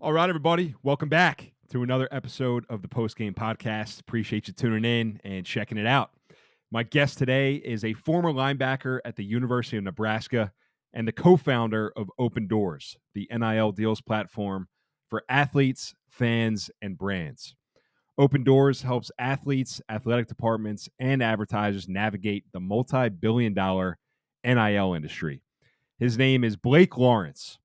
All right, everybody, welcome back to another episode of the Post Game Podcast. Appreciate you tuning in and checking it out. My guest today is a former linebacker at the University of Nebraska and the co-founder of Opendorse, the NIL deals platform for athletes, fans, and brands. Opendorse helps athletes, athletic departments, and advertisers navigate the multi-billion-dollar NIL industry. His name is Blake Lawrence.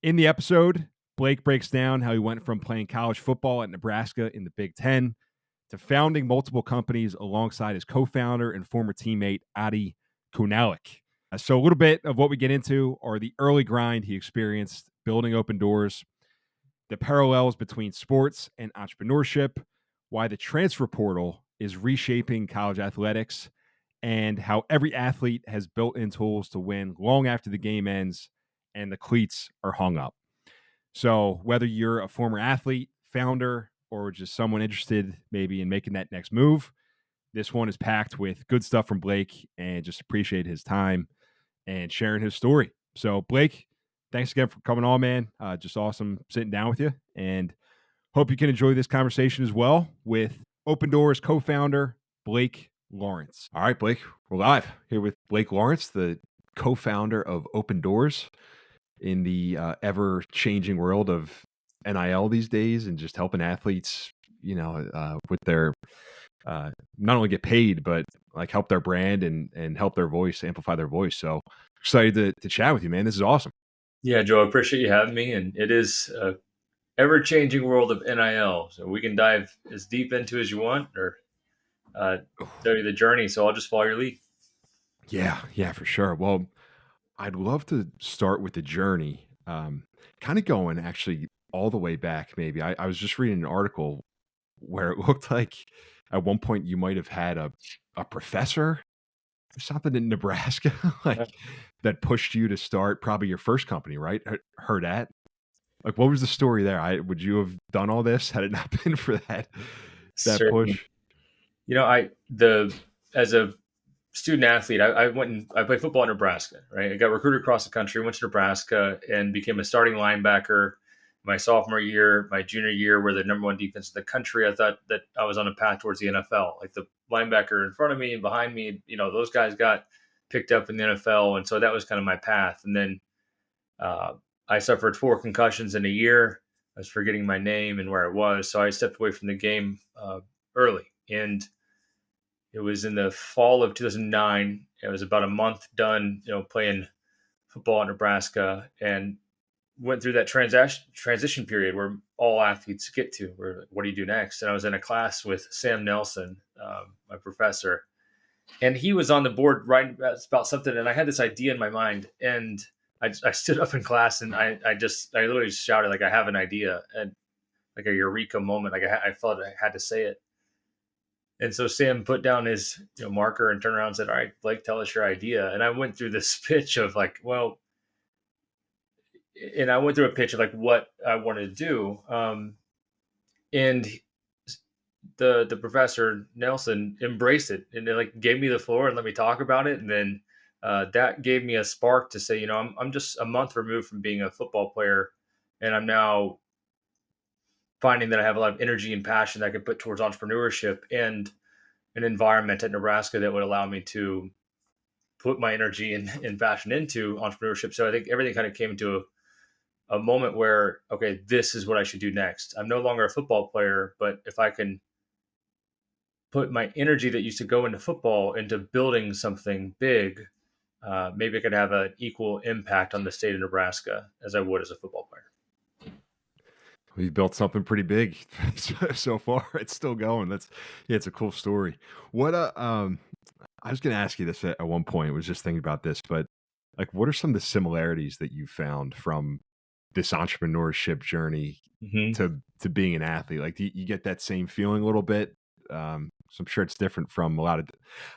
In the episode, Blake breaks down how he went from playing college football at Nebraska in the Big Ten to founding multiple companies alongside his co-founder and former teammate, Adi Kunalik. So a little bit of what we get into are the early grind he experienced building Opendorse, the parallels between sports and entrepreneurship, why the transfer portal is reshaping college athletics, and how every athlete has built-in tools to win long after the game ends and the cleats are hung up. So whether you're a former athlete, founder, or just someone interested maybe in making that next move, this one is packed with good stuff from Blake, and just appreciate his time and sharing his story. So Blake, thanks again for coming on, man. Just awesome sitting down with you, and hope you can enjoy this conversation as well with Opendorse co-founder Blake Lawrence. All right, Blake, we're live here with Blake Lawrence, the co-founder of Opendorse, in the ever-changing world of NIL these days, and just helping athletes, with their not only get paid, but like help their brand and help their voice, amplify their voice. So excited to chat with you, man. This is awesome. Yeah, Joe, I appreciate you having me. And it is a ever-changing world of NIL. So we can dive as deep into as you want, or tell you the journey. So I'll just follow your lead. Yeah, for sure. Well, I'd love to start with the journey, kind of going actually all the way back. Maybe I was just reading an article where it looked like at one point you might have had a professor or something in Nebraska, like that pushed you to start probably your first company, right? Hurrdat. Like, what was the story there? Would you have done all this had it not been for that Certainly. push? As a student athlete, I went and I played football in Nebraska, right? I got recruited across the country, went to Nebraska and became a starting linebacker my sophomore year. My junior year, we're the number one defense in the country. I thought that I was on a path towards the NFL. Like the linebacker in front of me and behind me, those guys got picked up in the NFL. And so that was kind of my path. And then I suffered 4 concussions in a year. I was forgetting my name and where I was. So I stepped away from the game early. And it was in the fall of 2009. It was about a month done, playing football in Nebraska, and went through that transition period where all athletes get to, where what do you do next? And I was in a class with Sam Nelson, my professor, and he was on the board writing about something. And I had this idea in my mind, and I stood up in class and I literally just shouted, like, I have an idea, and like a eureka moment. Like I felt I had to say it. And so Sam put down his marker and turned around and said, all right, Blake, tell us your idea. And I went through this pitch of like, what I wanted to do. And the professor Nelson embraced it and like gave me the floor and let me talk about it. And then that gave me a spark to say, I'm just a month removed from being a football player, and I'm now finding that I have a lot of energy and passion that I could put towards entrepreneurship and an environment at Nebraska that would allow me to put my energy and passion into entrepreneurship. So I think everything kind of came to a moment where, okay, this is what I should do next. I'm no longer a football player, but if I can put my energy that used to go into football into building something big, maybe I could have an equal impact on the state of Nebraska as I would as a football player. We've built something pretty big so far. It's still going. It's a cool story. What I was going to ask you this at one point. I was just thinking about this, but like, what are some of the similarities that you found from this entrepreneurship journey to being an athlete? Like, do you get that same feeling a little bit? So I'm sure it's different from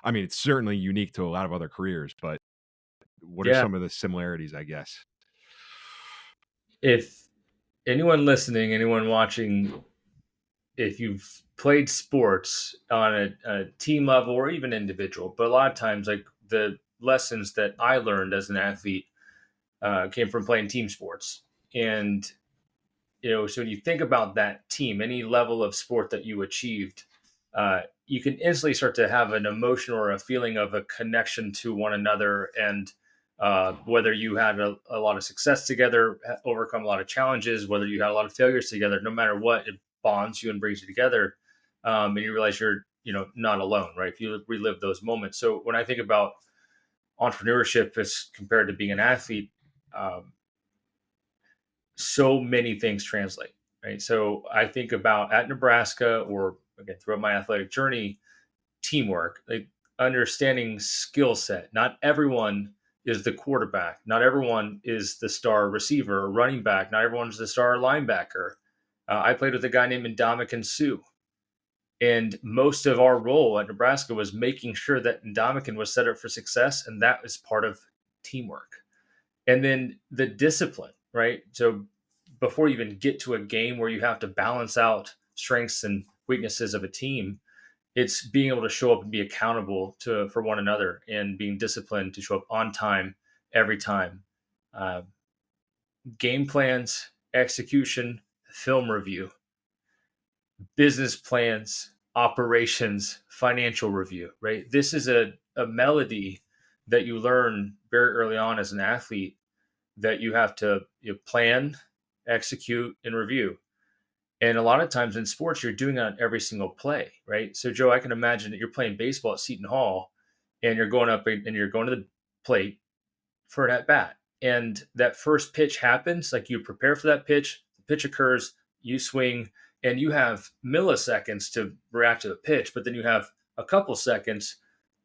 it's certainly unique to a lot of other careers, but what are some of the similarities, I guess? If anyone listening, anyone watching, if you've played sports on a team level or even individual, but a lot of times, like the lessons that I learned as an athlete came from playing team sports. And so when you think about that team, any level of sport that you achieved, you can instantly start to have an emotion or a feeling of a connection to one another. And whether you had a lot of success together, overcome a lot of challenges, whether you had a lot of failures together, no matter what, it bonds you and brings you together. And you realize you're, not alone, right? If you relive those moments. So when I think about entrepreneurship as compared to being an athlete, um, so many things translate, right? So I think about at Nebraska, or again throughout my athletic journey, teamwork, like understanding skill set. Not everyone is the quarterback. Not everyone is the star receiver or running back. Not everyone's the star linebacker. I played with a guy named Ndamukong Suh, and most of our role at Nebraska was making sure that Ndamukong was set up for success, and that was part of teamwork. And then the discipline, right? So before you even get to a game where you have to balance out strengths and weaknesses of a team, it's being able to show up and be accountable to for one another, and being disciplined to show up on time every time. Uh, Game plans, execution, film review, business plans, operations, financial review, right? This is a melody that you learn very early on as an athlete, that you have to plan, execute, and review. And a lot of times in sports, you're doing it on every single play, right? So, Joe, I can imagine that you're playing baseball at Seton Hall, and you're going up and you're going to the plate for an at bat. And that first pitch happens, like you prepare for that pitch, the pitch occurs, you swing, and you have milliseconds to react to the pitch, but then you have a couple seconds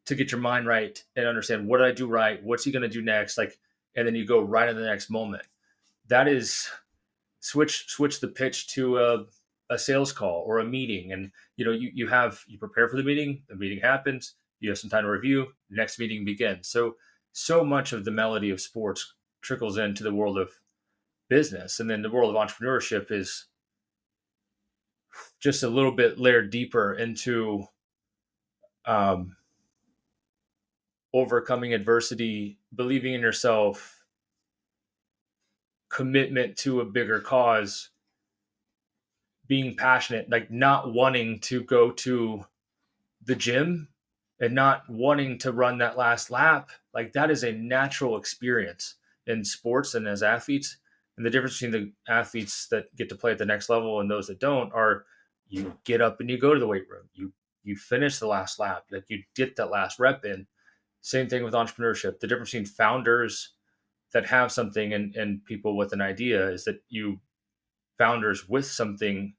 to get your mind right and understand, what did I do right? What's he going to do next? Like, and then you go right in the next moment. That is switch the pitch to a sales call or a meeting. And you prepare for the meeting happens, you have some time to review, the next meeting begins. So much of the melody of sports trickles into the world of business. And then the world of entrepreneurship is just a little bit layered deeper into um, overcoming adversity, believing in yourself, commitment to a bigger cause, being passionate, like not wanting to go to the gym and not wanting to run that last lap. Like, that is a natural experience in sports and as athletes. And the difference between the athletes that get to play at the next level and those that don't are, you get up and you go to the weight room. You finish the last lap, like you get that last rep in. Same thing with entrepreneurship. The difference between founders that have something and people with an idea is that you founders with something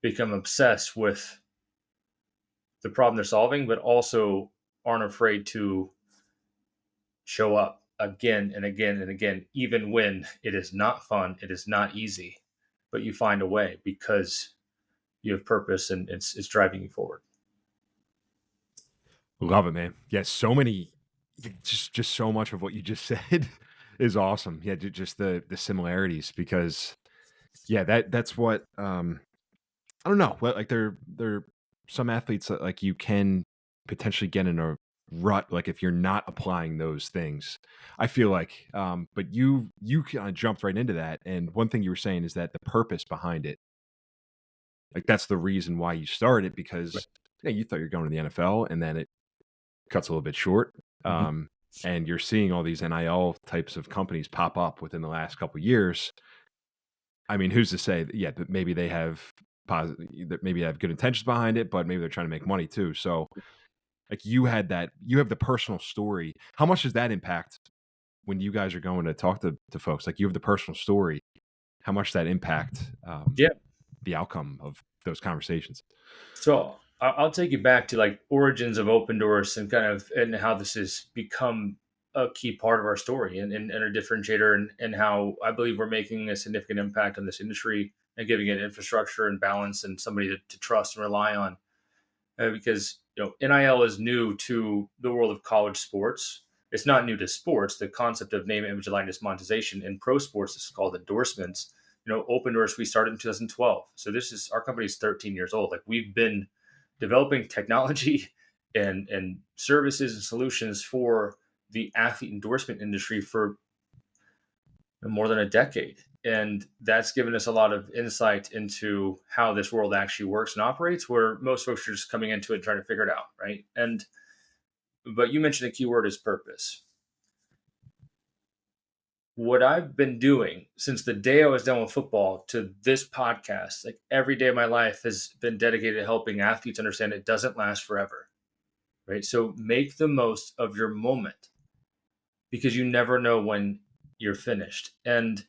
become obsessed with the problem they're solving, but also aren't afraid to show up again and again and again, even when it is not fun, it is not easy, but you find a way because you have purpose, and it's driving you forward. Love it, man. Yeah, so many, just so much of what you just said is awesome. Yeah, just the similarities, because yeah, that's what I don't know. Well, like there some athletes that like you can potentially get in a rut, like if you're not applying those things. I feel like, but you kind of jumped right into that, and one thing you were saying is that the purpose behind it, like that's the reason why you started, Right. because you thought you're going to the NFL, and then it cuts a little bit short. Mhm. Um, and you're seeing all these NIL types of companies pop up within the last couple of years. I mean, who's to say that, yeah, that maybe they have that maybe have good intentions behind it, but maybe they're trying to make money too. So, like, you have the personal story. How much does that impact when you guys are going to talk to folks? Like, you have the personal story. How much that impact Yeah. the outcome of those conversations? So I'll take you back to like origins of Opendorse, and kind of and how this has become a key part of our story, and a differentiator, and how I believe we're making a significant impact on this industry and giving it infrastructure and balance and somebody to trust and rely on. Because NIL is new to the world of college sports. It's not new to sports. The concept of name, image, likeness monetization in pro sports is called endorsements. Opendorse, we started in 2012. So this is, our company is 13 years old. Like, we've been developing technology and services and solutions for the athlete endorsement industry for more than a decade. And that's given us a lot of insight into how this world actually works and operates, where most folks are just coming into it and trying to figure it out, right? But you mentioned a key word is purpose. What I've been doing since the day I was done with football to this podcast, like every day of my life has been dedicated to helping athletes understand it doesn't last forever, right? So make the most of your moment because you never know when you're finished. And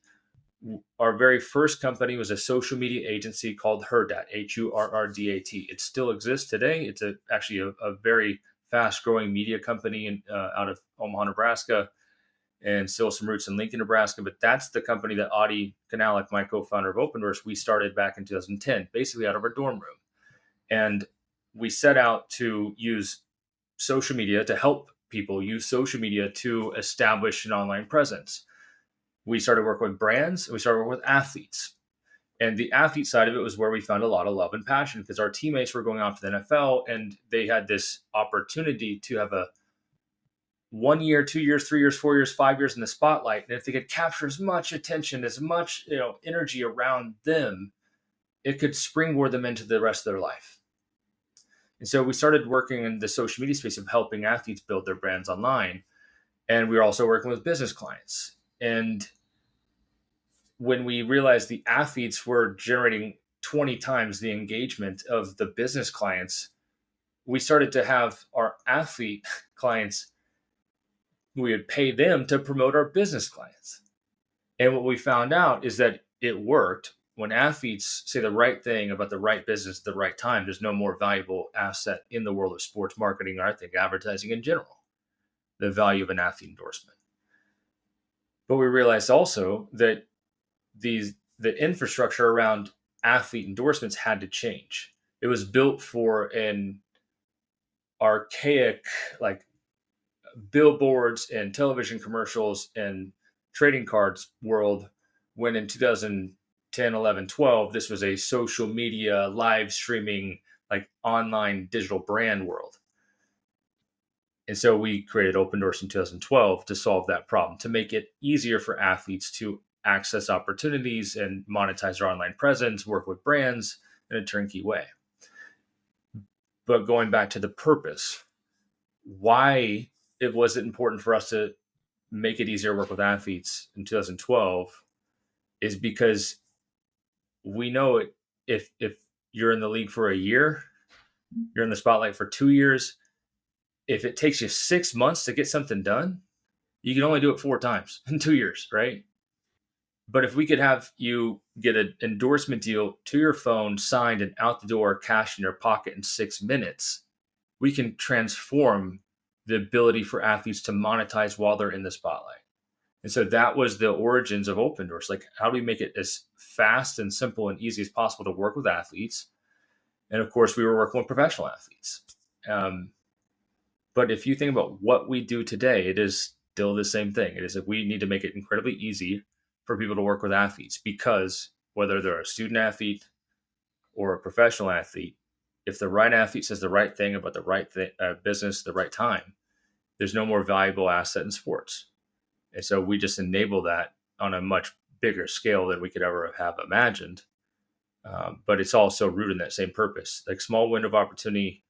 our very first company was a social media agency called Hurrdat, Hurrdat. It still exists today. It's actually a very fast growing media company out of Omaha, Nebraska, and still some roots in Lincoln, Nebraska. But that's the company that Audie Kanalik, my co-founder of Opendorse, we started back in 2010, basically out of our dorm room. And we set out to use social media to help people use social media to establish an online presence. We started working with brands, and we started working with athletes. And the athlete side of it was where we found a lot of love and passion because our teammates were going off to the NFL and they had this opportunity to have a 1 year, 2 years, 3 years, 4 years, 5 years in the spotlight. And if they could capture as much attention, as much energy around them, it could springboard them into the rest of their life. And so we started working in the social media space of helping athletes build their brands online. And we were also working with business clients. And when we realized the athletes were generating 20 times the engagement of the business clients, we started to have our athlete clients, we would pay them to promote our business clients. And what we found out is that it worked. When athletes say the right thing about the right business at the right time, there's no more valuable asset in the world of sports marketing, or I think advertising in general, the value of an athlete endorsement. But we realized also that the infrastructure around athlete endorsements had to change. It was built for an archaic, like billboards and television commercials and trading cards world, when in 2010, 11, 12, this was a social media, live streaming, like online digital brand world. And so we created Opendorse in 2012 to solve that problem, to make it easier for athletes to access opportunities and monetize their online presence, work with brands in a turnkey way. But going back to the purpose, why it wasn't important for us to make it easier to work with athletes in 2012 is because we know if you're in the league for a year, you're in the spotlight for 2 years, if it takes you 6 months to get something done, you can only do it 4 times in 2 years, right? But if we could have you get an endorsement deal to your phone, signed and out the door, cash in your pocket in 6 minutes, we can transform the ability for athletes to monetize while they're in the spotlight. And so that was the origins of Opendorse. Like, how do we make it as fast and simple and easy as possible to work with athletes? And of course, we were working with professional athletes. But if you think about what we do today, it is still the same thing. It is that we need to make it incredibly easy for people to work with athletes, because whether they're a student athlete or a professional athlete, if the right athlete says the right thing about the right business at the right time, there's no more valuable asset in sports. And so we just enable that on a much bigger scale than we could ever have imagined. But it's also rooted in that same purpose, like small window of opportunity.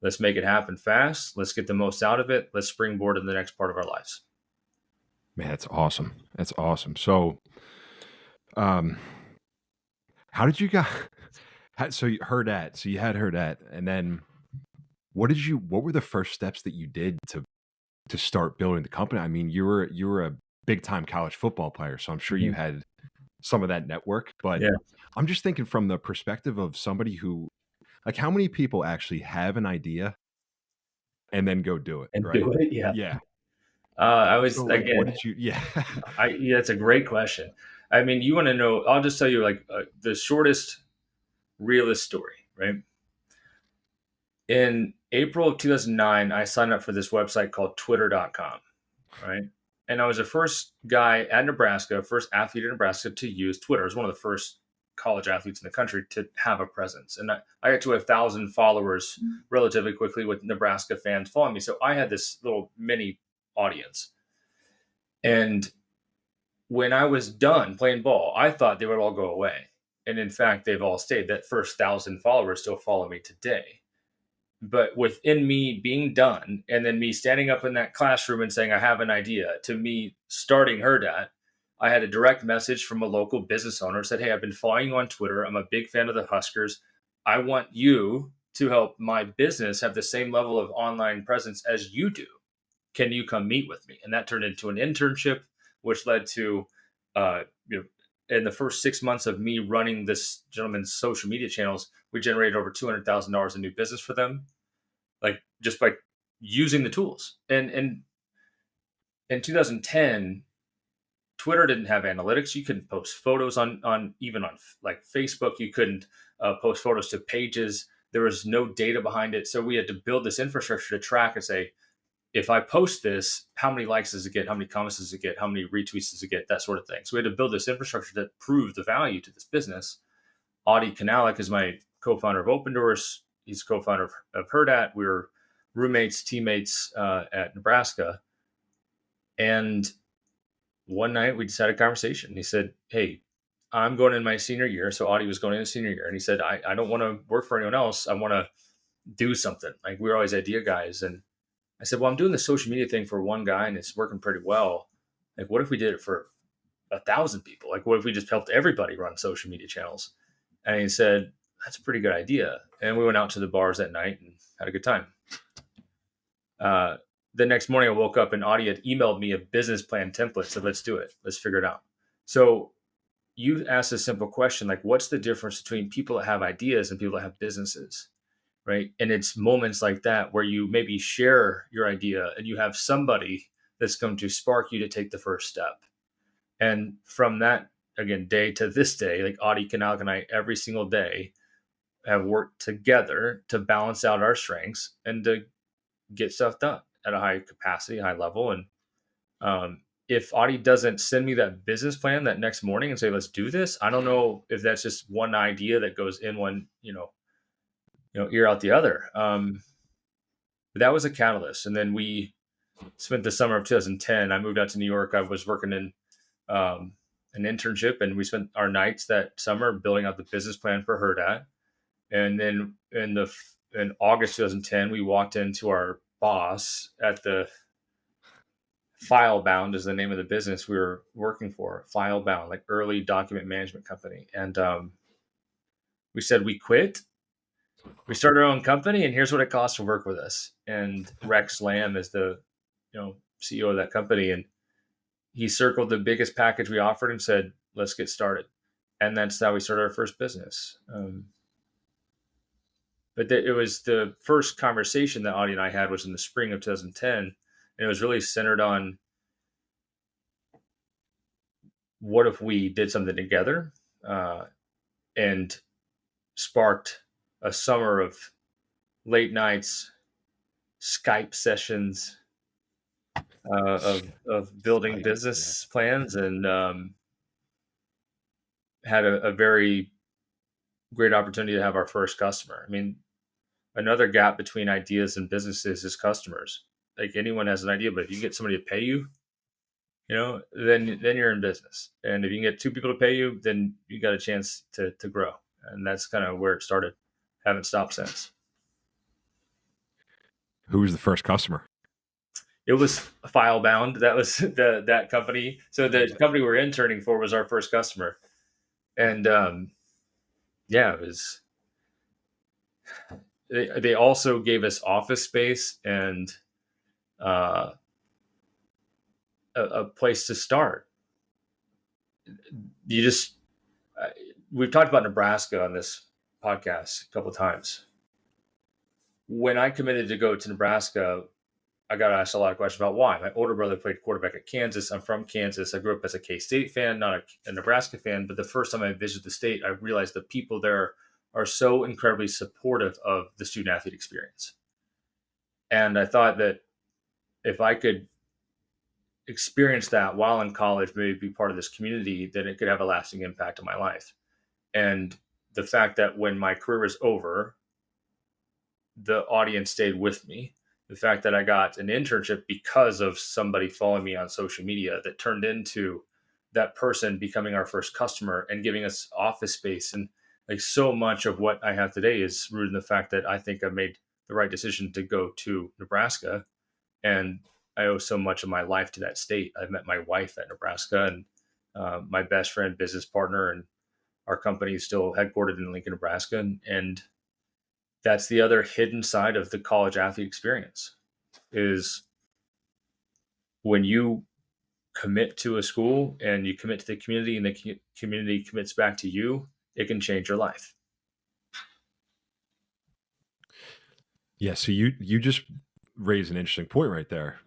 Let's make it happen fast. Let's get the most out of it. Let's springboard in the next part of our lives. Man, that's awesome. That's awesome. So, how did you guys? So you heard that. So you had heard that, and then what were the first steps that you did to start building the company? I mean, you were a big time college football player, so I'm sure you had some of that network. But Yeah. I'm just thinking from the perspective of somebody who, like, how many people actually have an idea and then go do it, And right? do it. Yeah. Yeah. I was So, like, again. what did you? Yeah. Yeah, that's a great question. I mean, you want to know? I'll just tell you like the shortest, realist story, right? In April of 2009, I signed up for this website called Twitter.com, right? And I was the first guy at Nebraska, first athlete in Nebraska to use Twitter. I was one of the first college athletes in the country to have a presence. And I got to 1,000 followers relatively quickly with Nebraska fans following me. So I had this little mini audience. And when I was done playing ball, I thought they would all go away. And in fact, they've all stayed. That first 1,000 followers still follow me today. But within me being done, and then me standing up in that classroom and saying, I have an idea, to me starting Hurrdat, I had a direct message from a local business owner, said, hey, I've been following you on Twitter. I'm a big fan of the Huskers. I want you to help my business have the same level of online presence as you do. Can you come meet with me? And that turned into an internship, which led to, uh, you know, in the first 6 months of me running this gentleman's social media channels, we generated over $200,000 in new business for them, like just by using the tools. And in 2010, Twitter didn't have analytics. You couldn't post photos on even on like Facebook. You couldn't post photos to pages. There was no data behind it. So we had to build this infrastructure to track and say, if I post this, how many likes does it get? How many comments does it get? How many retweets does it get? That sort of thing. So we had to build this infrastructure that proved the value to this business. Audie Kanalik is my co-founder of Opendorse. He's co-founder of Hurrdat. We were roommates, teammates at Nebraska. And one night we just had a conversation. He said, hey, I'm going in my senior year. So Audie was going in his senior year. And he said, I don't want to work for anyone else. I want to do something. Like, we were always idea guys. And I said, well, I'm doing the social media thing for one guy and it's working pretty well. Like, what if we did it for 1,000 people? Like, what if we just helped everybody run social media channels? And he said, that's a pretty good idea. And we went out to the bars that night and had a good time. The next morning I woke up and Audie had emailed me a business plan template. Said, let's do it. Let's figure it out. So you asked a simple question, like, what's the difference between people that have ideas and people that have businesses? Right. And it's moments like that where you maybe share your idea and you have somebody that's going to spark you to take the first step. And from that, again, day to this day, like Audie Kanalik and I, every single day have worked together to balance out our strengths and to get stuff done at a high capacity, high level. And if Audie doesn't send me that business plan that next morning and say, let's do this, I don't know if that's just one idea that goes in one, ear out the other. But that was a catalyst. And then we spent the summer of 2010. I moved out to New York. I was working in an internship, and we spent our nights that summer building out the business plan for Hurrdat. And then in August 2010, we walked into our boss at the Filebound is the name of the business we were working for. Filebound, like early document management company. And we said we quit. We started our own company, and here's what it costs to work with us. And Rex Lamb is the CEO of that company, and he circled the biggest package we offered and said, let's get started. And that's how we started our first business. But it was the first conversation that Audie and I had was in the spring of 2010. And it was really centered on, what if we did something together, and sparked a summer of late nights, Skype sessions, of building business plans, and had a very great opportunity to have our first customer. I mean, another gap between ideas and businesses is customers. Like, anyone has an idea, but if you get somebody to pay you, then you're in business. And if you can get two people to pay you, then you got a chance to grow. And that's kind of where it started. Haven't stopped since. Who was the first customer? It was Filebound. That was that company. So the company we're interning for was our first customer. And it was. They also gave us office space and a place to start. We've talked about Nebraska on this podcast a couple of times. When I committed to go to Nebraska, I got asked a lot of questions about why. My older brother played quarterback at Kansas. I'm from Kansas. I grew up as a K-State fan, not a Nebraska fan. But the first time I visited the state, I realized the people there are so incredibly supportive of the student-athlete experience. And I thought that if I could experience that while in college, maybe be part of this community, then it could have a lasting impact on my life. And the fact that when my career was over, the audience stayed with me. The fact that I got an internship because of somebody following me on social media that turned into that person becoming our first customer and giving us office space. And like so much of what I have today is rooted in the fact that I think I made the right decision to go to Nebraska. And I owe so much of my life to that state. I met my wife at Nebraska, and my best friend, business partner, and our company is still headquartered in Lincoln, Nebraska. And that's the other hidden side of the college athlete experience is when you commit to a school and you commit to the community and the community commits back to you, it can change your life. Yeah, so you just raised an interesting point right there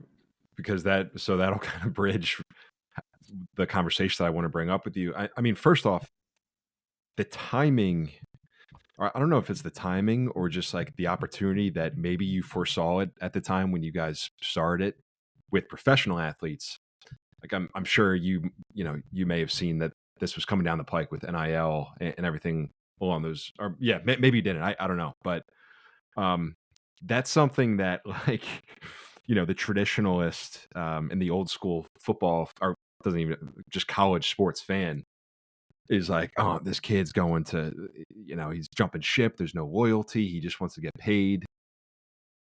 because that'll kind of bridge the conversation that I want to bring up with you. I mean, first off, the timing, or I don't know if it's the timing or just like the opportunity that maybe you foresaw it at the time when you guys started with professional athletes. Like I'm sure you may have seen that this was coming down the pike with NIL and everything along those, or yeah, maybe you didn't. I don't know, but um, that's something that like the traditionalist and the old school football or doesn't even just college sports fan is like, oh, this kid's going to, he's jumping ship. There's no loyalty. He just wants to get paid.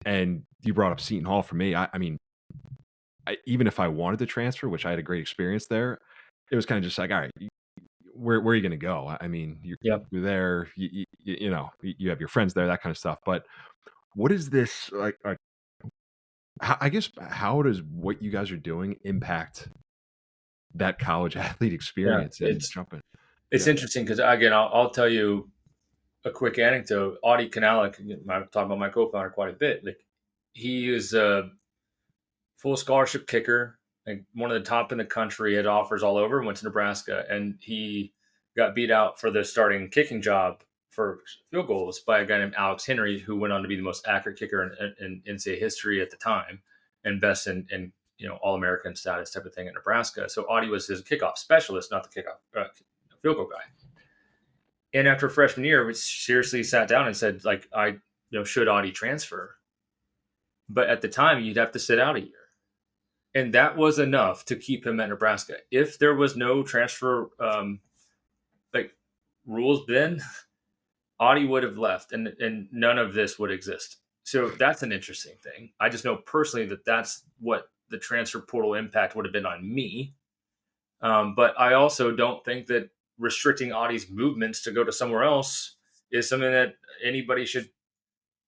And you brought up Seton Hall for me. I mean, even if I wanted to transfer, which I had a great experience there, it was kind of just like, all right, where are you going to go? I mean, Yep. you're there, you have your friends there, that kind of stuff. But what is this like? I guess how does what you guys are doing impact that college athlete Yeah. experience and jumping? It's Yeah. interesting because again, I'll tell you a quick anecdote. Audie Kanalik, I've talked about my co-founder quite a bit. Like he is a full scholarship kicker, like one of the top in the country, had offers all over, went to Nebraska, and he got beat out for the starting kicking job for field goals by a guy named Alex Henry, who went on to be the most accurate kicker in NCAA history at the time, and best in All-American status type of thing at Nebraska. So Audie was his kickoff specialist, not the kickoff field goal guy. And after freshman year, we seriously sat down and said, like, should Audie transfer? But at the time, you'd have to sit out a year. And that was enough to keep him at Nebraska. If there was no transfer rules, then Audie would have left, and none of this would exist. So that's an interesting thing. I just know personally that that's what the transfer portal impact would have been on me. But I also don't think that restricting Audie's movements to go to somewhere else is something that anybody should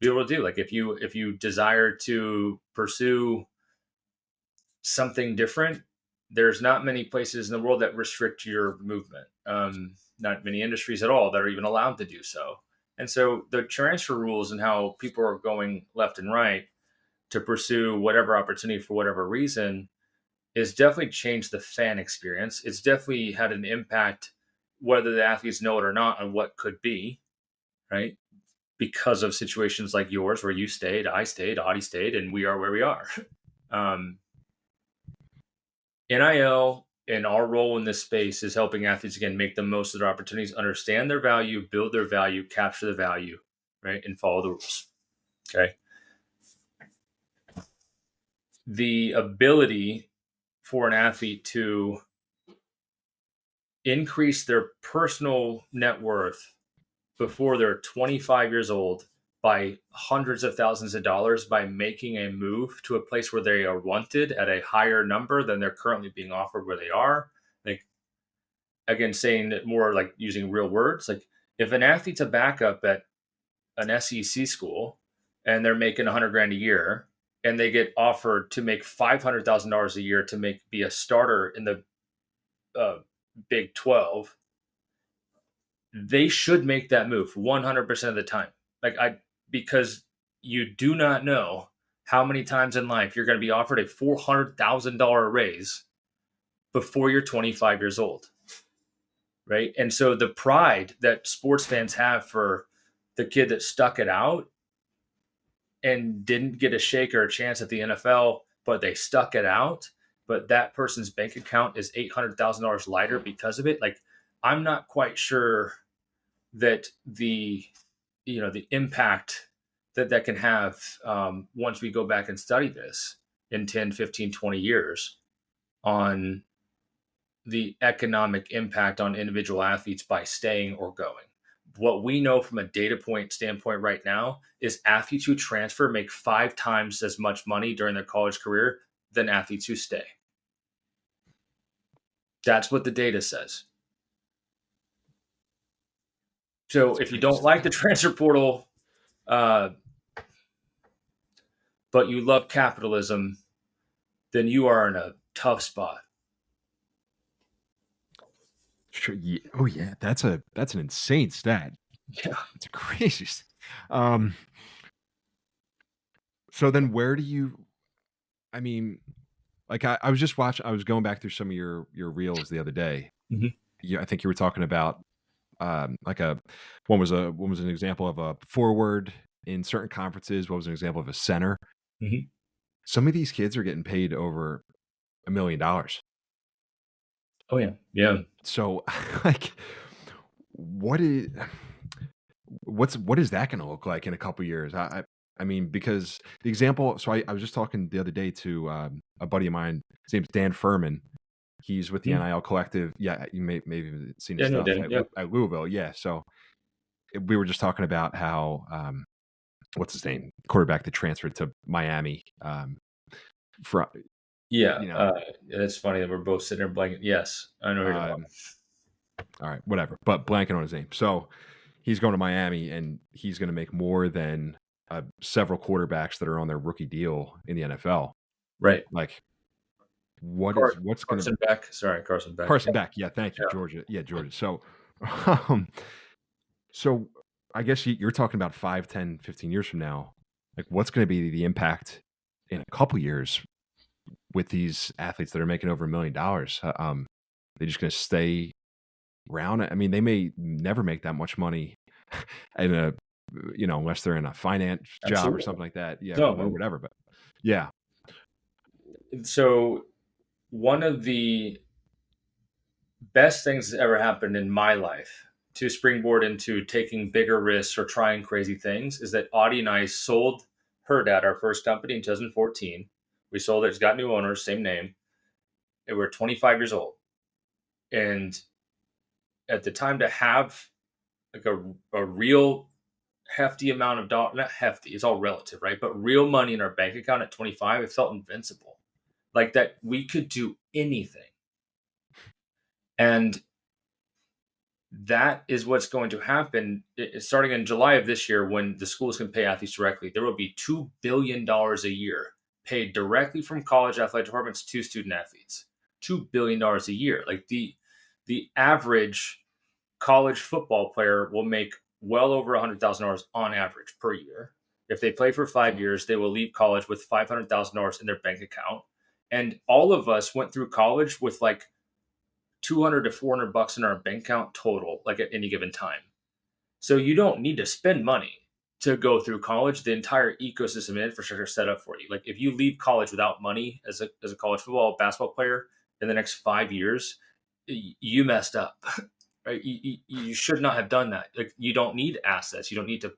be able to do. Like if you desire to pursue something different, there's not many places in the world that restrict your movement. Not many industries at all that are even allowed to do so. And so the transfer rules and how people are going left and right to pursue whatever opportunity for whatever reason is definitely changed the fan experience. It's definitely had an impact, whether the athletes know it or not, on what could be, right? Because of situations like yours where you stayed, I stayed, Audie stayed, and we are where we are. NIL and our role in this space is helping athletes, again, make the most of their opportunities, understand their value, build their value, capture the value, right? And follow the rules. Okay. The ability for an athlete to increase their personal net worth before they're 25 years old by hundreds of thousands of dollars by making a move to a place where they are wanted at a higher number than they're currently being offered where they are. Like, again, saying it more like using real words. Like if an athlete's a backup at an SEC school and they're making 100 grand a year and they get offered to make $500,000 a year to be a starter in the Big 12, they should make that move 100% of the time. Because you do not know how many times in life you're going to be offered a $400,000 raise before you're 25 years old. Right. And so the pride that sports fans have for the kid that stuck it out and didn't get a shake or a chance at the NFL, but they stuck it out, but that person's bank account is $800,000 lighter because of it. Like, I'm not quite sure that the impact that can have once we go back and study this in 10, 15, 20 years on the economic impact on individual athletes by staying or going. What we know from a data point standpoint right now is athletes who transfer make 5 times as much money during their college career than athletes who stay. That's what the data says. So if you don't like the transfer portal, but you love capitalism, then you are in a tough spot. Sure. Yeah. Oh yeah, that's an insane stat. Yeah. It's a crazy. So then, where do you? I mean, like I was just watching. I was going back through some of your reels the other day. Mhm. Yeah, I think you were talking about like one was an example of a forward in certain conferences. What was an example of a center? Mhm. Some of these kids are getting paid over $1 million. Oh yeah. Yeah. So, like, what is what is that going to look like in a couple years? I mean, because the example. So I was just talking the other day to a buddy of mine. His name's Dan Furman. He's with the Mhm. NIL Collective. Yeah, you maybe have seen his Yeah, no, stuff Dan. Yeah. At Louisville. Yeah, so we were just talking about how what's his name, quarterback that transferred to Miami. For Yeah. you know, It's funny that we're both sitting there blanking. Yes, I know who you're talking about. um, all right, whatever. But blanking on his name. So he's going to Miami, and he's going to make more than several quarterbacks that are on their rookie deal in the NFL. Right. Like, what's going to Carson Beck. Sorry, Carson Beck. Carson Beck? Yeah, thank you, Yeah. Georgia. Yeah, Georgia. So, um, so I guess you're talking about 5, 10, 15 years from now. Like, what's going to be the impact in a couple years with these athletes that are making over $1 million? They're just going to stay around. I mean, they may never make that much money in a, unless they're in a finance job or Absolutely. something like that. Yeah, or No. whatever. But yeah, So one of the best things that's ever happened in my life to springboard into taking bigger risks or trying crazy things is that Audie and I sold Hurrdat, our first company, in 2014. We sold it. It's got new owners, same name. And we're 25 years old. And at the time to have like a real hefty amount of dollars, not hefty, it's all relative, right? But real money in our bank account at 25, it felt invincible. Like that we could do anything. And that is what's going to happen starting in July of this year when the schools can pay athletes directly. There will be $2 billion a year paid directly from college athletic departments to student athletes. $2 billion a year. Like the average college football player will make well over $100,000 on average per year. If they play for 5 years, they will leave college with $500,000 in their bank account. And all of us went through college with like 200 to 400 bucks in our bank account total, like at any given time. So you don't need to spend money to go through college. The entire ecosystem and infrastructure is set up for you. Like if you leave college without money as a college football, basketball player in the next 5 years, you messed up. Right? You should not have done that. Like you don't need assets. You don't need to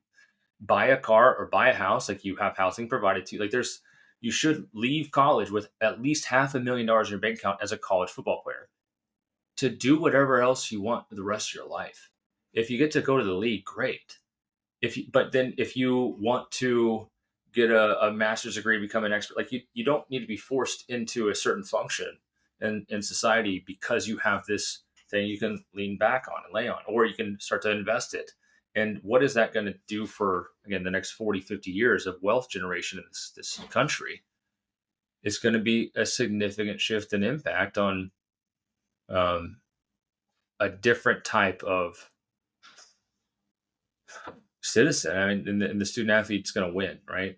buy a car or buy a house. Like you have housing provided to you. Like you should leave college with at least $500,000 in your bank account as a college football player to do whatever else you want for the rest of your life. If you get to go to the league, great. But then if you want to get a master's degree, become an expert, like you don't need to be forced into a certain function in society because you have this thing you can lean back on and lay on, or you can start to invest it. And what is that going to do for, again, the next 40, 50 years of wealth generation in this country? It's going to be a significant shift and impact on um, a different type of citizen. I mean, and the student athlete's going to win, right?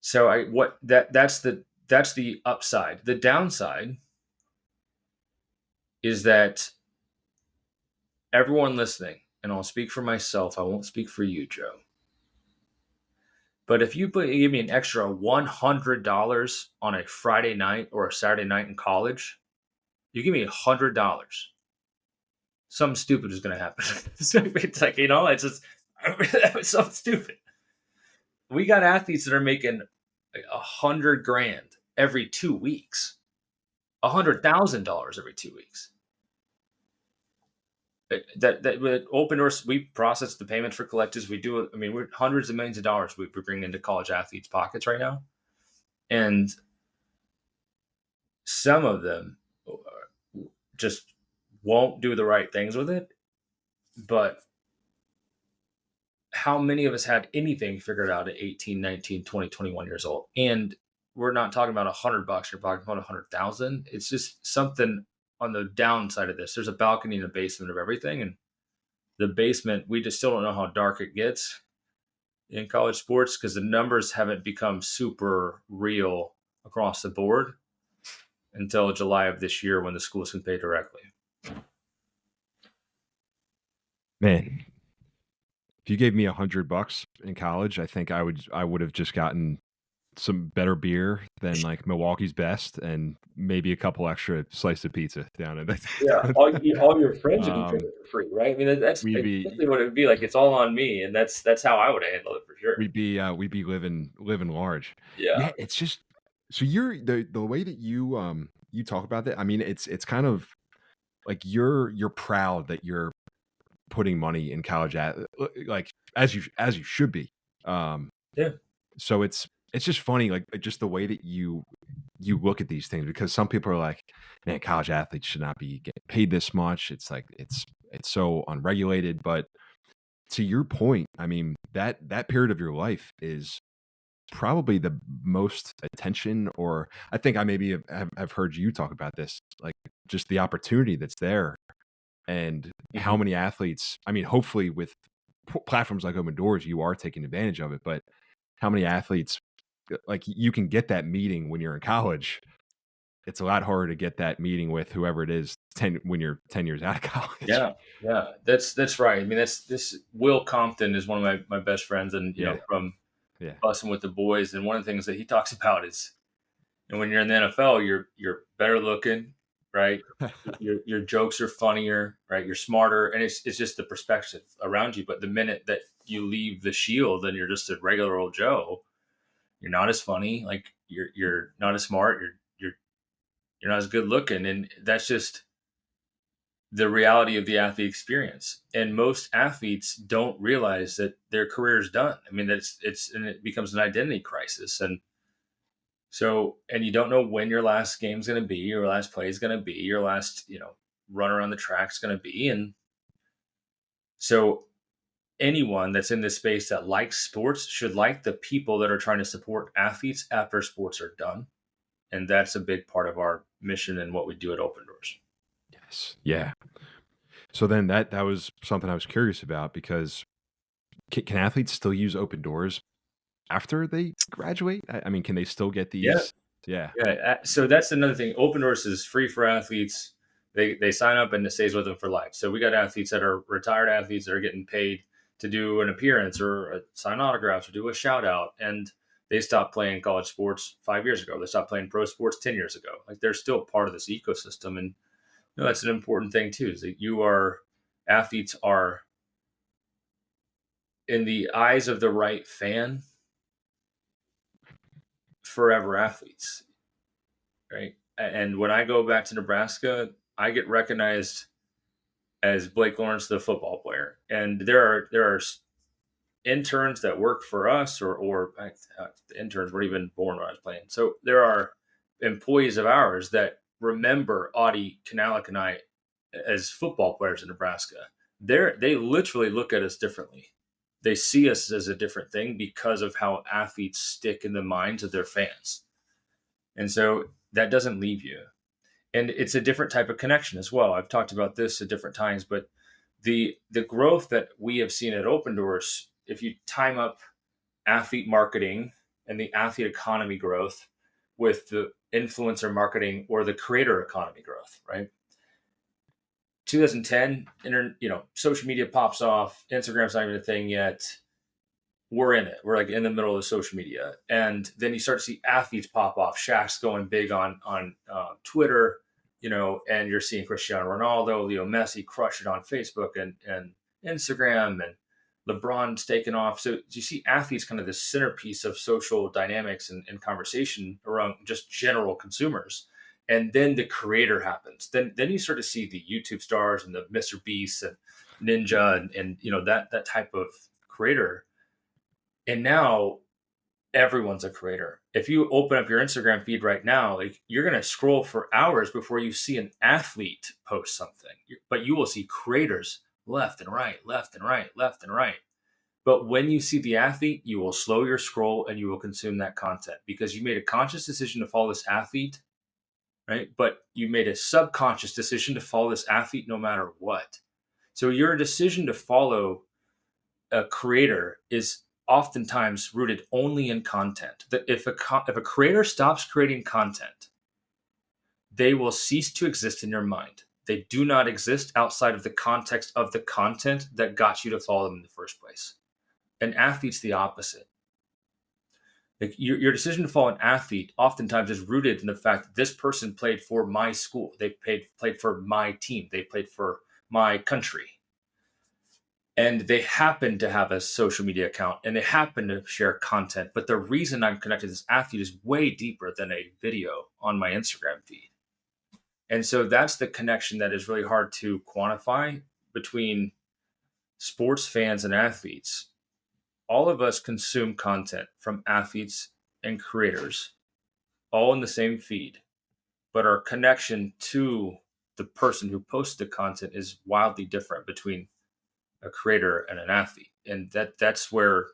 So that's the upside. The downside is that everyone listening, and I'll speak for myself, I won't speak for you, Joe. But if you give me an extra $100 on a Friday night or a Saturday night in college, you give me $100. Something stupid is going to happen. It's like, it's just it's something stupid. We got athletes that are making like $100,000 every 2 weeks $100,000 every 2 weeks. That with Opendorse, we process the payments for collectives. We do it. I mean, we're hundreds of millions of dollars we bring into college athletes' pockets right now, and some of them just won't do the right things with it. But how many of us had anything figured out at 18, 19, 20, 21 years old? And we're not talking about $100. You're talking about 100,000. It's just something on the downside of this. There's a balcony and a basement of everything. And the basement, we just still don't know how dark it gets in college sports because the numbers haven't become super real across the board until July of this year when the schools can pay directly. Man, if you gave me $100 in college, I think I would have just gotten some better beer than like Milwaukee's Best and maybe a couple extra slices of pizza down at Yeah, all your friends would be um, drinking for free, right? I mean, that's we'd be exactly what it would be like. It's all on me, and that's how I would handle it for sure. we'd be living large. Yeah. Yeah, it's just so you're the way that you talk about that. I mean, it's kind of like you're proud that you're putting money in college at like as you should be. Um, Yeah. so it's just funny like just the way that you look at these things because some people are like, man, college athletes should not be getting paid this much. It's like it's so unregulated. But to your point, I mean that period of your life is probably the most attention, or I think I maybe have heard you talk about this, like just the opportunity that's there and how Mhm. many athletes. I mean, hopefully with platforms like Opendorse, you are taking advantage of it, but how many athletes like you can get that meeting when you're in college. It's a lot harder to get that meeting with whoever it is 10 when you're 10 years out of college. Yeah, yeah, that's right. I mean, that's this Will Compton is one of my best friends, and Yeah, from yeah. bussing with the boys. And one of the things that he talks about is, and when you're in the NFL, you're better looking, right? Your jokes are funnier, right? You're smarter, and it's just the perspective around you. But the minute that you leave the shield and you're just a regular old Joe, you're not as funny. Like you're not as smart. You're not as good looking, and that's just the reality of the athlete experience. And most athletes don't realize that their career is done. I mean, and it becomes an identity crisis. And so, and you don't know when your last game's going to be, your last play is going to be, your last, run around the track is going to be. And so, anyone that's in this space that likes sports should like the people that are trying to support athletes after sports are done. And that's a big part of our mission and what we do at Open Doors. Yes. Yeah. So then that was something I was curious about because can athletes still use Opendorse after they graduate? I mean, can they still get Yeah. these? Yeah. Yeah. So that's another thing. Open Doors is free for athletes. They sign up and it stays with them for life. So we got athletes that are retired athletes that are getting paid to do an appearance or sign autographs or do a shout out. And they stopped playing college sports 5 years ago. They stopped playing pro sports 10 years ago. Like they're still part of this ecosystem. And that's an important thing too, is that athletes are in the eyes of the right fan, forever athletes. Right. And when I go back to Nebraska, I get recognized as Blake Lawrence, the football player. And there are interns that work for us, or the interns weren't even born when I was playing. So there are employees of ours that remember Audie Kanalik and I as football players in Nebraska. They literally look at us differently. They see us as a different thing because of how athletes stick in the minds of their fans. And so that doesn't leave you. And it's a different type of connection as well. I've talked about this at different times, but the growth that we have seen at Opendorse, if you time up athlete marketing and the athlete economy growth with the influencer marketing or the creator economy growth, right? 2010, social media pops off. Instagram's not even a thing yet. We're in it. We're like in the middle of social media, and then you start to see athletes pop off. Shaq's going big on Twitter, and you're seeing Cristiano Ronaldo, Leo Messi crush it on Facebook and Instagram, and LeBron's taking off. So you see athletes kind of the centerpiece of social dynamics and conversation around just general consumers. And then the creator happens. Then you start to see the YouTube stars and the Mr. Beast and Ninja and that type of creator. And now everyone's a creator. If you open up your Instagram feed right now, like, you're going to scroll for hours before you see an athlete post something, but you will see creators left and right, left and right, left and right. But when you see the athlete, you will slow your scroll and you will consume that content because you made a conscious decision to follow this athlete, right? But you made a subconscious decision to follow this athlete no matter what. So your decision to follow a creator is oftentimes rooted only in content. That if a creator stops creating content, they will cease to exist in your mind. They do not exist outside of the context of the content that got you to follow them in the first place. An athlete's the opposite. Like your decision to follow an athlete oftentimes is rooted in the fact that this person played for my school. They played for my team. They played for my country. And they happen to have a social media account and they happen to share content. But the reason I'm connected to this athlete is way deeper than a video on my Instagram feed. And so that's the connection that is really hard to quantify between sports fans and athletes. All of us consume content from athletes and creators, all in the same feed, but our connection to the person who posts the content is wildly different between a creator and an athlete. And that's where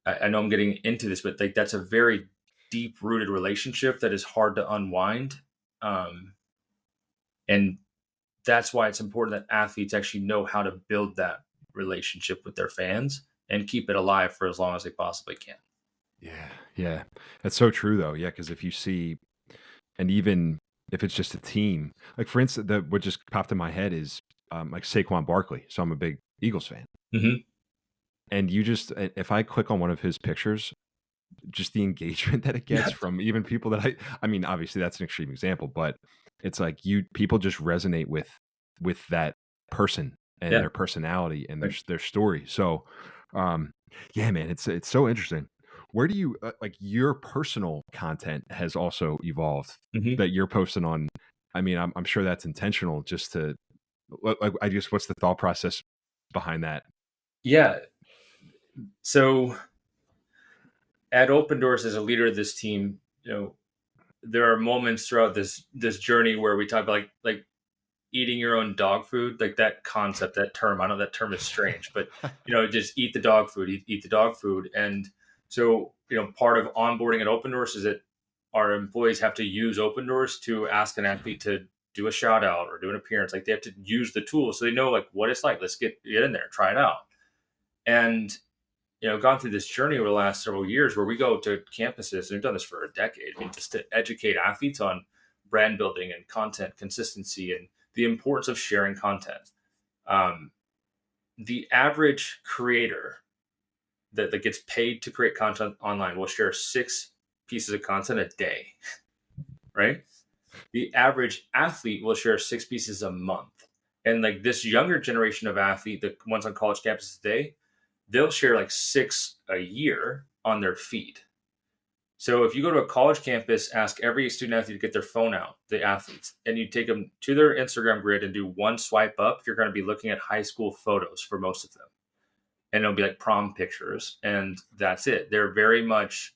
I know I'm getting into this, but like that's a very deep rooted relationship that is hard to unwind. And that's why it's important that athletes actually know how to build that relationship with their fans and keep it alive for as long as they possibly can. Yeah. That's so true, though. Yeah, because if you see, and even if it's just a team, like for instance, what just popped in my head is like Saquon Barkley. So I'm a big Eagles fan, Mm-hmm. and if I click on one of his pictures, just the engagement that it gets Yeah. from even people that I mean, obviously that's an extreme example, but it's like people just resonate with that person and Yeah. their personality and Right. their story. So, yeah, man, it's so interesting. Where do you like your personal content has also evolved Mm-hmm. that you're posting on? I mean, I'm sure that's intentional. Just to like, I guess, what's the thought process behind that? Yeah. So at Opendorse, as a leader of this team, there are moments throughout this journey where we talk about like eating your own dog food, like that concept, that term. I know that term is strange, but just eat the dog food, eat the dog food. And so, part of onboarding at Opendorse is that our employees have to use Opendorse to ask an athlete to do a shout out or do an appearance. Like they have to use the tool so they know like what it's like. Let's get in there, try it out. And gone through this journey over the last several years where we go to campuses, and we've done this for a decade, I mean, just to educate athletes on brand building and content consistency and the importance of sharing content. The average creator that gets paid to create content online will share 6 pieces of content a day, right? The average athlete will share 6 pieces a month. And like this younger generation of athlete, the ones on college campuses today, they'll share like 6 a year on their feed. So if you go to a college campus, ask every student athlete to get their phone out, the athletes, and you take them to their Instagram grid and do one swipe up, you're going to be looking at high school photos for most of them. And it'll be like prom pictures. And that's it. They're very much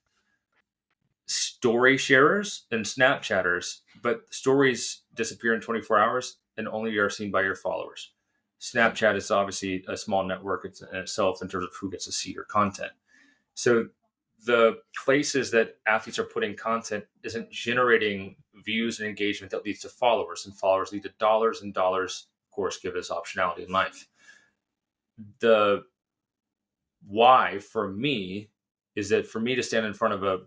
story sharers and Snapchatters, but stories disappear in 24 hours and only are seen by your followers. Snapchat is obviously a small network in itself in terms of who gets to see your content. So the places that athletes are putting content isn't generating views and engagement that leads to followers, and followers lead to dollars, and dollars, of course, give us optionality in life. The why for me is that for me to stand in front of a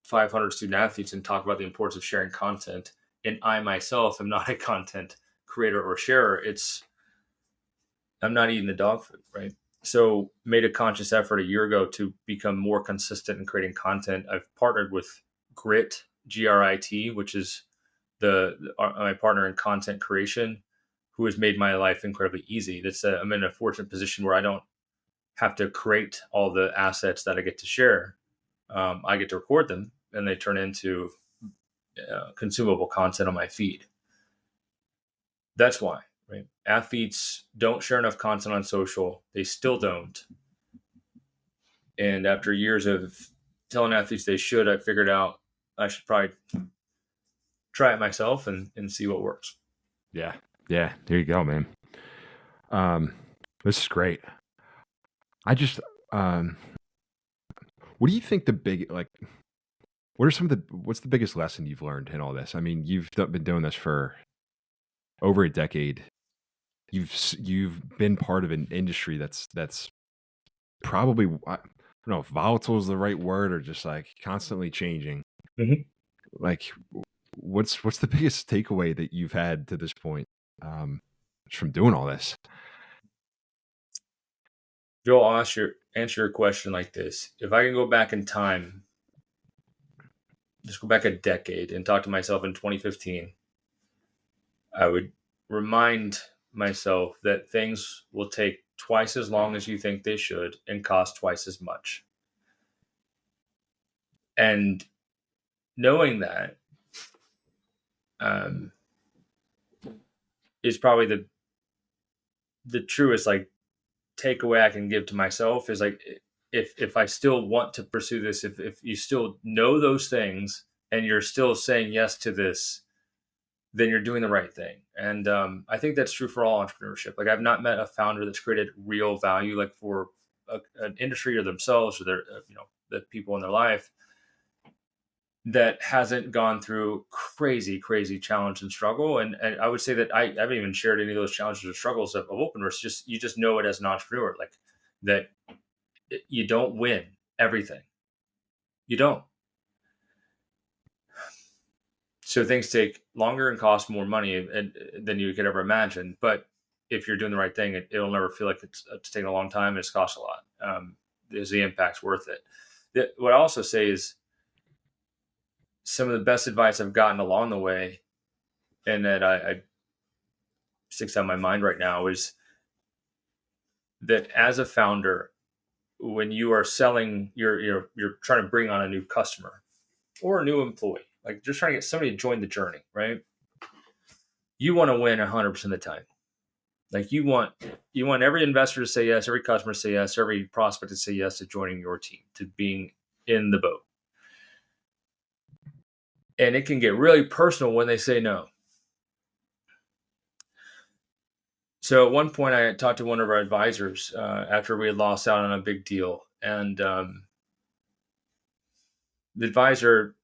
500 student athletes and talk about the importance of sharing content, and I myself am not a content creator or sharer, I'm not eating the dog food, right? So made a conscious effort a year ago to become more consistent in creating content. I've partnered with Grit, GRIT, which is my partner in content creation, who has made my life incredibly easy. I'm in a fortunate position where I don't have to create all the assets that I get to share. I get to record them and they turn into consumable content on my feed. That's why, right? Athletes don't share enough content on social. They still don't. And after years of telling athletes they should, I figured out I should probably try it myself and see what works. Yeah. Yeah. There you go, man. This is great. I just, what do you think what's the biggest lesson you've learned in all this? I mean, you've been doing this for over a decade. You've been part of an industry that's probably, I don't know if volatile is the right word, or just like constantly changing. Mhm. Like, what's the biggest takeaway that you've had to this point, from doing all this? Joel, I'll answer your question like this. If I can go back in time, just go back a decade and talk to myself in 2015, I would remind myself that things will take twice as long as you think they should and cost twice as much. And knowing that is probably the truest like takeaway I can give to myself is like if I still want to pursue this, if you still know those things and you're still saying yes to this, then you're doing the right thing. And I think that's true for all entrepreneurship. Like I've not met a founder that's created real value, like for an industry or themselves or their, the people in their life that hasn't gone through crazy, crazy challenge and struggle. And I would say that I haven't even shared any of those challenges or struggles of Opendorse. You just know it as an entrepreneur, like that you don't win everything. You don't. So things take longer and cost more money than you could ever imagine. But if you're doing the right thing, it'll never feel like it's taking a long time. It's cost a lot. Is the impact's worth it? What I also say is some of the best advice I've gotten along the way, and that I sticks out in my mind right now, is that as a founder, when you are selling, you're trying to bring on a new customer or a new employee, like just trying to get somebody to join the journey, right? You want to win 100% of the time. Like you want every investor to say yes, every customer to say yes, every prospect to say yes to joining your team, to being in the boat. And it can get really personal when they say no. So at one point, I talked to one of our advisors after we had lost out on a big deal, and the advisor,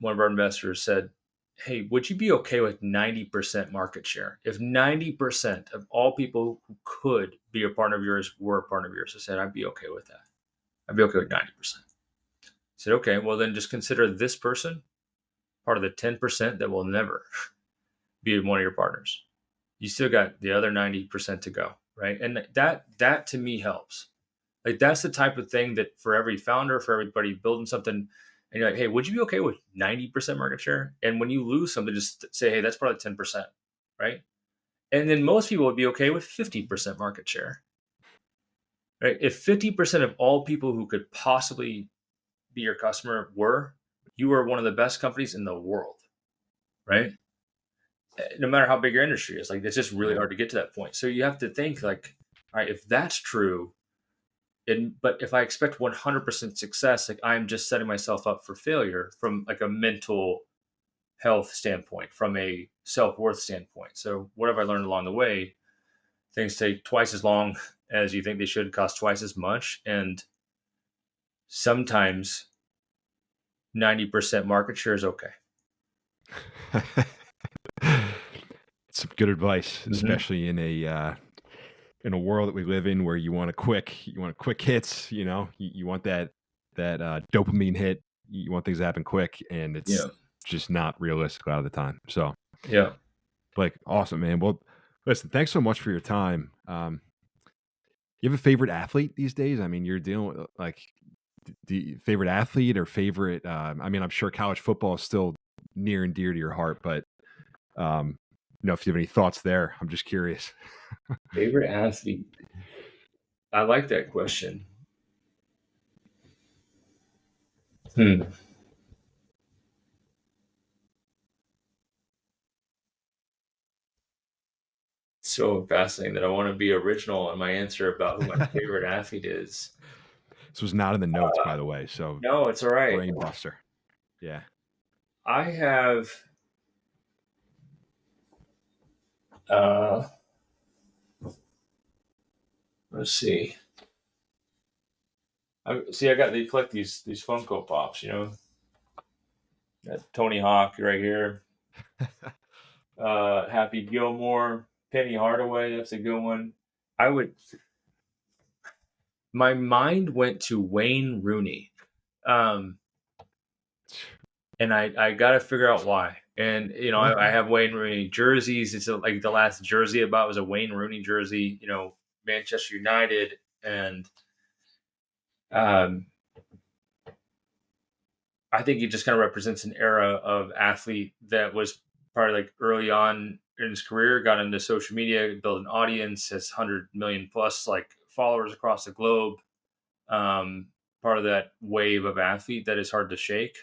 one of our investors, said, "Hey, would you be okay with 90% market share? If 90% of all people who could be a partner of yours were a partner of yours," I said, "I'd be okay with that. I'd be okay with 90%." I said, "Okay, well then just consider this person part of the 10% that will never be one of your partners. You still got the other 90% to go, right?" And that to me helps. Like that's the type of thing that for every founder, for everybody building something, and you're like, "Hey, would you be okay with 90% market share?" And when you lose something, just say, "Hey, that's probably 10%," right? And then most people would be okay with 50% market share, right? If 50% of all people who could possibly be your customer you are one of the best companies in the world, right? No matter how big your industry is, like it's just really Yeah. hard to get to that point. So you have to think like, all right, if that's true, but if I expect 100% success, like I'm just setting myself up for failure from like a mental health standpoint, from a self-worth standpoint. So what have I learned along the way? Things take twice as long as you think they should, cost twice as much, and sometimes 90% market share is okay. Some good advice, Mm-hmm. especially in a world that we live in where you want quick hits. You want that dopamine hit. You want things to happen quick, and it's Yeah. just not realistic a lot of the time. So, Yeah. like, awesome, man. Well, listen, thanks so much for your time. You have a favorite athlete these days? I mean, you're dealing with like the favorite athlete or favorite. I mean, I'm sure college football is still near and dear to your heart, but um, if you have any thoughts there, I'm just curious. Favorite athlete? I like that question. Hmm. so fascinating that I want to be original in my answer about who my favorite athlete is. This was not in the notes, Uh, by the way. So no, it's all right. brain buster. Yeah. I have. Uh, let's see. I got they collect these Funko Pops. Got Tony Hawk right here. Happy Gilmore, Penny Hardaway. That's a good one. I would. My mind went to Wayne Rooney, um, and I got to figure out why. And I have Wayne Rooney jerseys. It's like the last jersey I bought was a Wayne Rooney jersey. Manchester United, and um, I think he just kind of represents an era of athlete that was probably like early on in his career, got into social media, built an audience, has 100 million plus like followers across the globe. Um, Part of that wave of athlete that is hard to shake.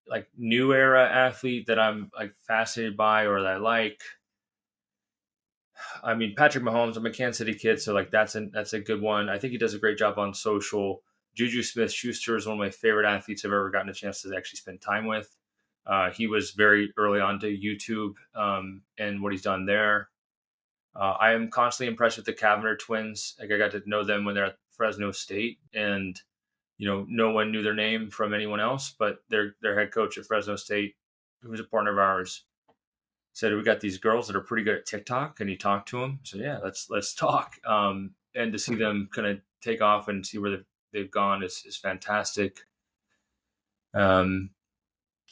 Like new era athlete that I'm like fascinated by or that I like. I mean, Patrick Mahomes, I'm a Kansas City kid, so like that's a good one. I think he does a great job on social. Juju Smith-Schuster is one of my favorite athletes I've ever gotten a chance to actually spend time with. He was very early on to YouTube and what he's done there. I am constantly impressed with the Cavanagh twins. Like I got to know them when they're at Fresno State, and no one knew their name from anyone else, but their head coach at Fresno State, who was a partner of ours, said we got these girls that are pretty good at TikTok. Can you talk to them? So yeah, let's talk. And to see them kind of take off and see where they've gone is fantastic.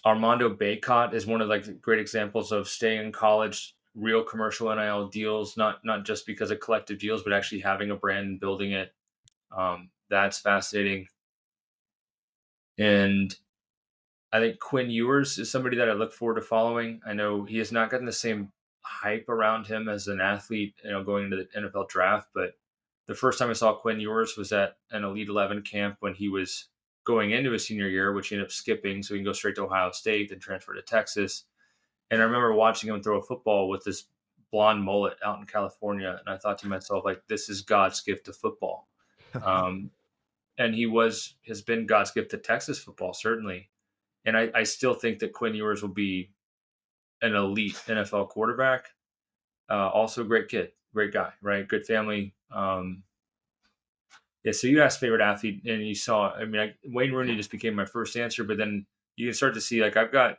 Armando Baycott is one of like great examples of staying in college, real commercial NIL deals, not just because of collective deals, but actually having a brand and building it. That's fascinating. And I think Quinn Ewers is somebody that I look forward to following. I know he has not gotten the same hype around him as an athlete, going into the NFL draft. But the first time I saw Quinn Ewers was at an Elite 11 camp when he was going into his senior year, which he ended up skipping. So he can go straight to Ohio State, then transfer to Texas. And I remember watching him throw a football with this blonde mullet out in California. And I thought to myself, like, this is God's gift to football. And has been God's gift to Texas football, certainly. And I still think that Quinn Ewers will be an elite NFL quarterback. Also a great kid, great guy, right? Good family. Yeah, so you asked favorite athlete, and you saw, Wayne Rooney just became my first answer, but then you can start to see, like, go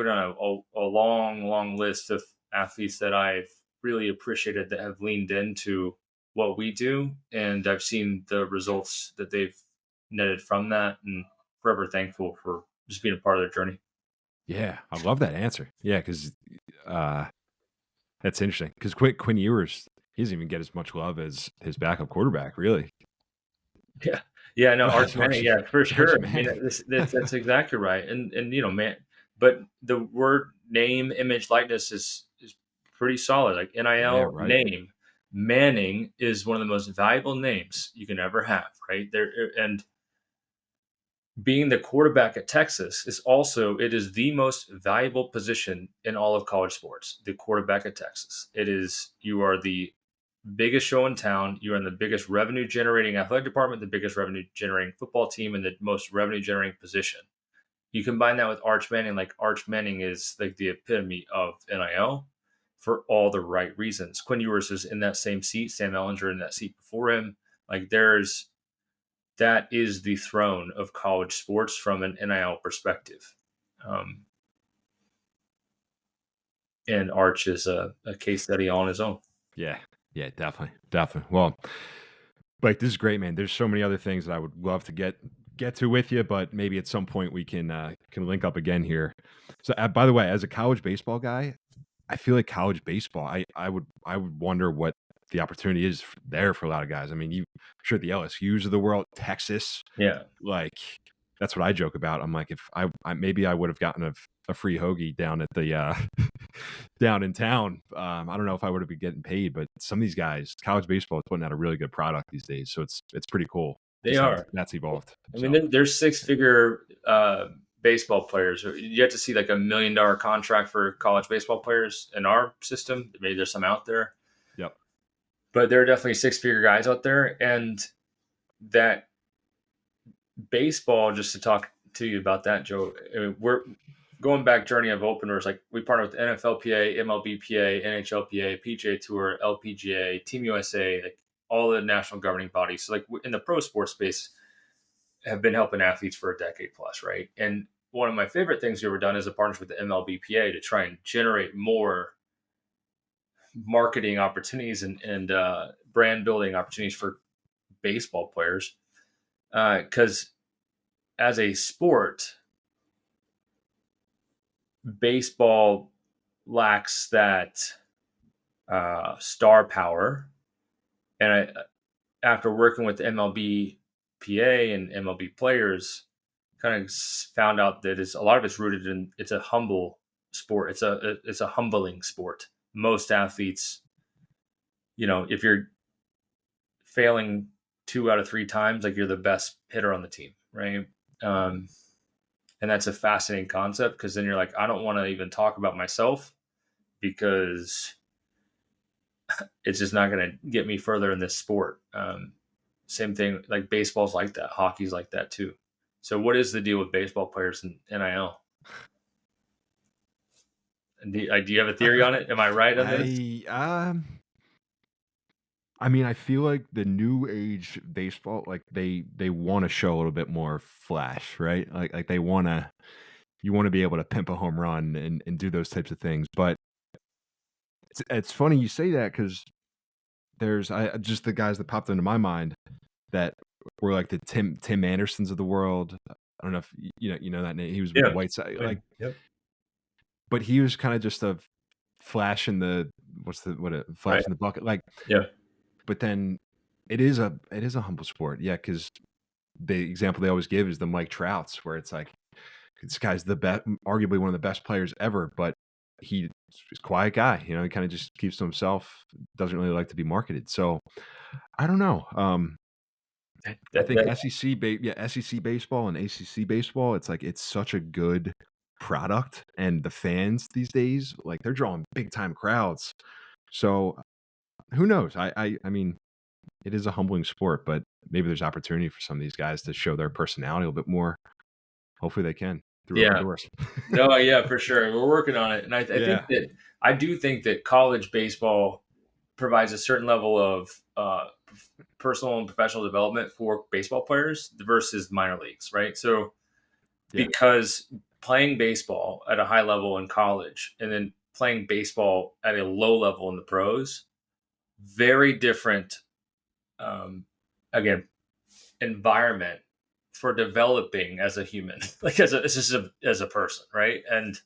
down a long, long list of athletes that I've really appreciated that have leaned into what we do, and I've seen the results that they've netted from that, and forever thankful for just being a part of their journey. Yeah, I love that answer. Yeah, because that's interesting. Because Quinn Ewers, he doesn't even get as much love as his backup quarterback, really. Yeah, yeah, no, Arch Manning, Arch, yeah, for Arch sure. I mean, Manning. that's exactly right. And man, but the word name, image, likeness is pretty solid. Like Yeah, NIL right. name, Manning is one of the most valuable names you can ever have, right? And being the quarterback at Texas it is the most valuable position in all of college sports. The quarterback at Texas, you are the biggest show in town. You're in the biggest revenue generating athletic department, the biggest revenue generating football team, and the most revenue generating position. You combine that with Arch Manning, like Arch Manning is like the epitome of NIL for all the right reasons. Quinn Ewers is in that same seat, Sam Ellinger in that seat before him. Like that is the throne of college sports from an NIL perspective. Um, and Arch is a case study on his own. Yeah, yeah, definitely, definitely. Well, like this is great, man. There's so many other things that I would love to get to with you, but maybe at some point we can link up again here. So, by the way, as a college baseball guy, I feel like college baseball. I would wonder what the opportunity is there for a lot of guys. I mean, I'm sure the LSU's of the world, Texas, Yeah. like that's what I joke about. I'm like, if I maybe I would have gotten a free hoagie down at the down in town. I don't know if I would have been getting paid, but some of these guys, college baseball is putting out a really good product these days. So it's pretty cool to They see are. that's evolved. I So mean, there's 6-figure baseball players. You have to see like $1 million contract for college baseball players in our system. Maybe there's some out there. Yep. But there are definitely 6-figure guys out there. And that baseball, just to talk to you about that, Joe, I mean, we're going back journey of Opendorse. Like we partner with NFLPA, MLBPA, NHLPA, PGA Tour, LPGA, Team USA, like all the national governing bodies. So like in the pro sports space, have been helping athletes for a decade plus, right? And one of my favorite things we've ever done is a partnership with the MLBPA to try and generate more marketing opportunities and brand building opportunities for baseball players. Because as a sport, baseball lacks that star power. And after working with the MLBPA and MLB players, kind of found out that a lot of it's rooted in it's a humble sport. It's a humbling sport. Most athletes, if you're failing 2 out of 3 times, like you're the best hitter on the team, right? And that's a fascinating concept because then you're like, I don't want to even talk about myself because it's just not going to get me further in this sport. Same thing, like baseball's like that, hockey's like that too. So what is the deal with baseball players and NIL? Do you have a theory on it? Am I right on this? I mean, I feel like the new age baseball, like they want to show a little bit more flash, right? Like you want to be able to pimp a home run and do those types of things. But it's funny you say that because there's just the guys that popped into my mind that were like the Tim Andersons of the world. I don't know if you know that name. He was with the White Sox, like, Yep. but he was kind of just a flash in the flash in the bucket, like. Yeah. But then it is a humble sport, yeah. Because the example they always give is the Mike Trouts, where it's like this guy's the best, arguably one of the best players ever, but he's a quiet guy. He kind of just keeps to himself. Doesn't really like to be marketed. So I don't know. I think SEC baseball and ACC baseball, it's like it's such a good product, and the fans these days, like they're drawing big time crowds. So who knows? I mean, it is a humbling sport, but maybe there's opportunity for some of these guys to show their personality a little bit more. Hopefully they can through Yeah. Opendorse. No, yeah, for sure. We're working on it. And I do think that college baseball provides a certain level of personal and professional development for baseball players versus minor leagues, right? So because playing baseball at a high level in college and then playing baseball at a low level in the pros, very different, again, environment for developing as a human, like as a person, right? And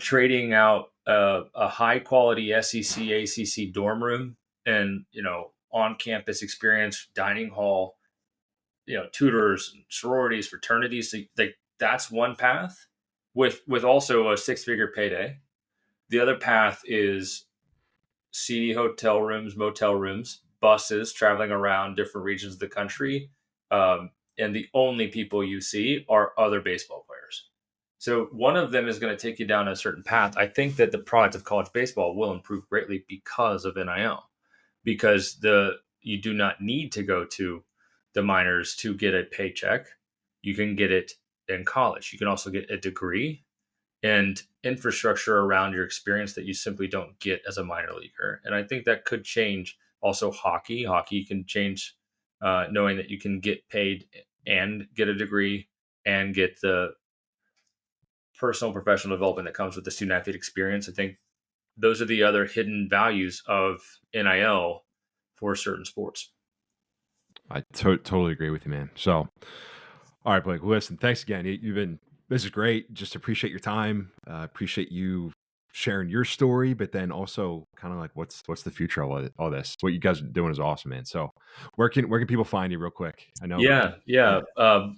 trading out a high quality SEC ACC dorm room and on campus experience, dining hall, tutors, sororities, fraternities. Like that's one path with also a 6-figure payday. The other path is seedy hotel rooms, motel rooms, buses traveling around different regions of the country. And the only people you see are other baseball players. So one of them is going to take you down a certain path. I think that the product of college baseball will improve greatly because of NIL, because you do not need to go to the minors to get a paycheck. You can get it in college. You can also get a degree and infrastructure around your experience that you simply don't get as a minor leaguer. And I think that could change also hockey. Hockey can change knowing that you can get paid and get a degree and get the personal professional development that comes with the student athlete experience. I think those are the other hidden values of NIL for certain sports. I totally agree with you, man. So, all right, Blake, listen, thanks again. This is great. Just appreciate your time. Appreciate you sharing your story, but then also kind of like what's the future of all this? What you guys are doing is awesome, man. So where can people find you real quick? I know. Yeah.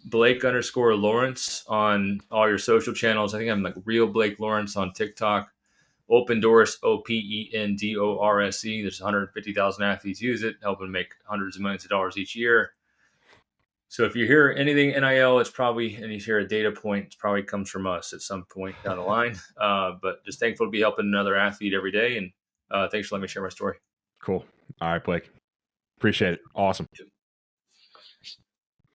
Blake_Lawrence on all your social channels. I think I'm like Real Blake Lawrence on TikTok. Opendorse, Opendorse. There's 150,000 athletes use it, helping make hundreds of millions of dollars each year. So if you hear anything NIL, it's probably, and you hear a data point, it probably comes from us at some point down the line. But just thankful to be helping another athlete every day. And thanks for letting me share my story. Cool. All right, Blake. Appreciate it. Awesome.